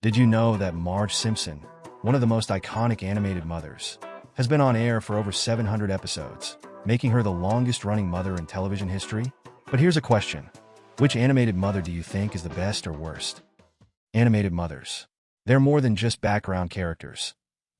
Did you know that Marge Simpson, one of the most iconic animated mothers, has been on air for over 700 episodes, making her the longest-running mother in television history? But here's a question. Which animated mother do you think is the best or worst? Animated mothers. They're more than just background characters.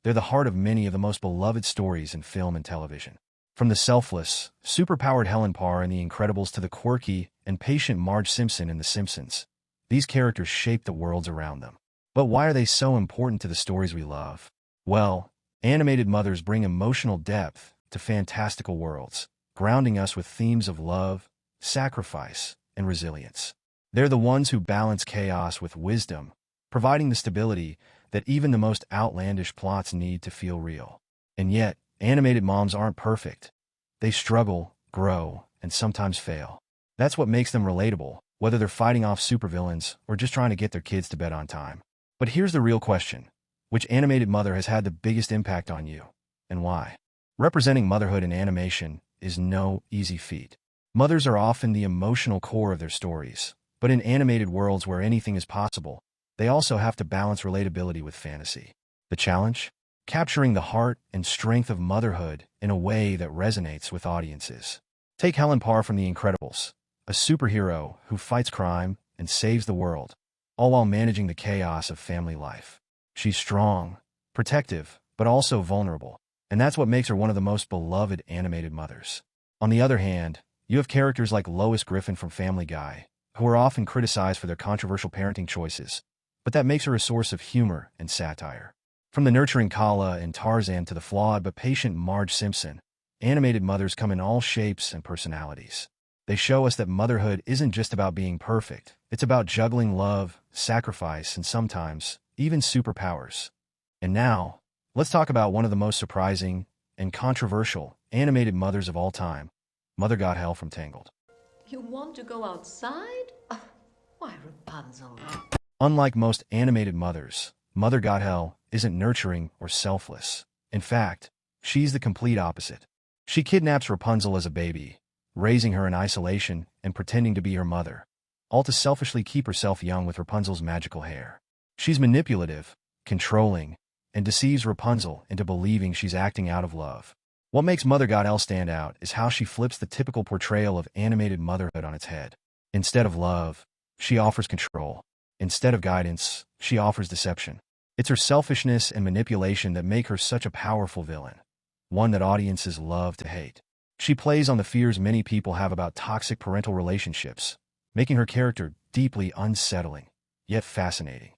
They're the heart of many of the most beloved stories in film and television. From the selfless, superpowered Helen Parr in The Incredibles to the quirky and patient Marge Simpson in The Simpsons, these characters shape the worlds around them. But why are they so important to the stories we love? Well, animated mothers bring emotional depth to fantastical worlds, grounding us with themes of love, sacrifice, and resilience. They're the ones who balance chaos with wisdom, providing the stability that even the most outlandish plots need to feel real. And yet, animated moms aren't perfect. They struggle, grow, and sometimes fail. That's what makes them relatable, whether they're fighting off supervillains or just trying to get their kids to bed on time. But here's the real question. Which animated mother has had the biggest impact on you, and why? Representing motherhood in animation is no easy feat. Mothers are often the emotional core of their stories, but in animated worlds where anything is possible, they also have to balance relatability with fantasy. The challenge? Capturing the heart and strength of motherhood in a way that resonates with audiences. Take Helen Parr from The Incredibles, a superhero who fights crime and saves the world, all while managing the chaos of family life. She's strong, protective, but also vulnerable, and that's what makes her one of the most beloved animated mothers. On the other hand, you have characters like Lois Griffin from Family Guy, who are often criticized for their controversial parenting choices, but that makes her a source of humor and satire. From the nurturing Kala and Tarzan to the flawed but patient Marge Simpson, animated mothers come in all shapes and personalities. They show us that motherhood isn't just about being perfect. It's about juggling love, sacrifice, and sometimes even superpowers. And now, let's talk about one of the most surprising and controversial animated mothers of all time, Mother Got Hell from Tangled. You want to go outside? Oh, why, Rapunzel? Unlike most animated mothers, Mother Got Hell isn't nurturing or selfless. In fact, she's the complete opposite. She kidnaps Rapunzel as a baby, raising her in isolation and pretending to be her mother, all to selfishly keep herself young with Rapunzel's magical hair. She's manipulative, controlling, and deceives Rapunzel into believing she's acting out of love. What makes Mother Got Hell stand out is how she flips the typical portrayal of animated motherhood on its head. Instead of love, she offers control. Instead of guidance, she offers deception. It's her selfishness and manipulation that make her such a powerful villain, one that audiences love to hate. She plays on the fears many people have about toxic parental relationships, making her character deeply unsettling, yet fascinating.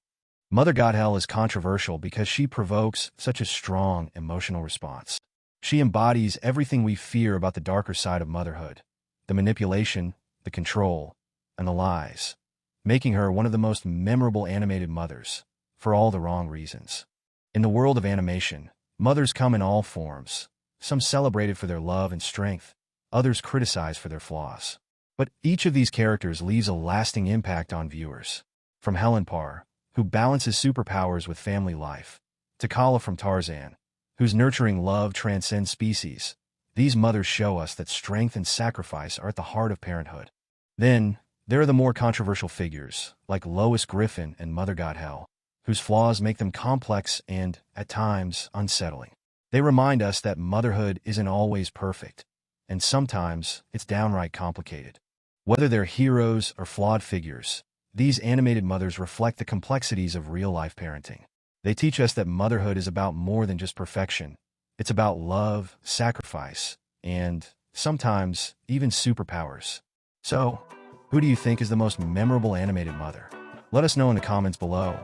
Mother Got Hell is controversial because she provokes such a strong emotional response. She embodies everything we fear about the darker side of motherhood, the manipulation, the control, and the lies, making her one of the most memorable animated mothers, for all the wrong reasons. In the world of animation, mothers come in all forms, some celebrated for their love and strength, others criticized for their flaws. But each of these characters leaves a lasting impact on viewers. From Helen Parr, who balances superpowers with family life, to Kala from Tarzan, whose nurturing love transcends species, these mothers show us that strength and sacrifice are at the heart of parenthood. Then, there are the more controversial figures, like Lois Griffin and Mother Got Hell, whose flaws make them complex and, at times, unsettling. They remind us that motherhood isn't always perfect, and sometimes it's downright complicated. Whether they're heroes or flawed figures, these animated mothers reflect the complexities of real-life parenting. They teach us that motherhood is about more than just perfection. It's about love, sacrifice, and, sometimes, even superpowers. So, who do you think is the most memorable animated mother? Let us know in the comments below.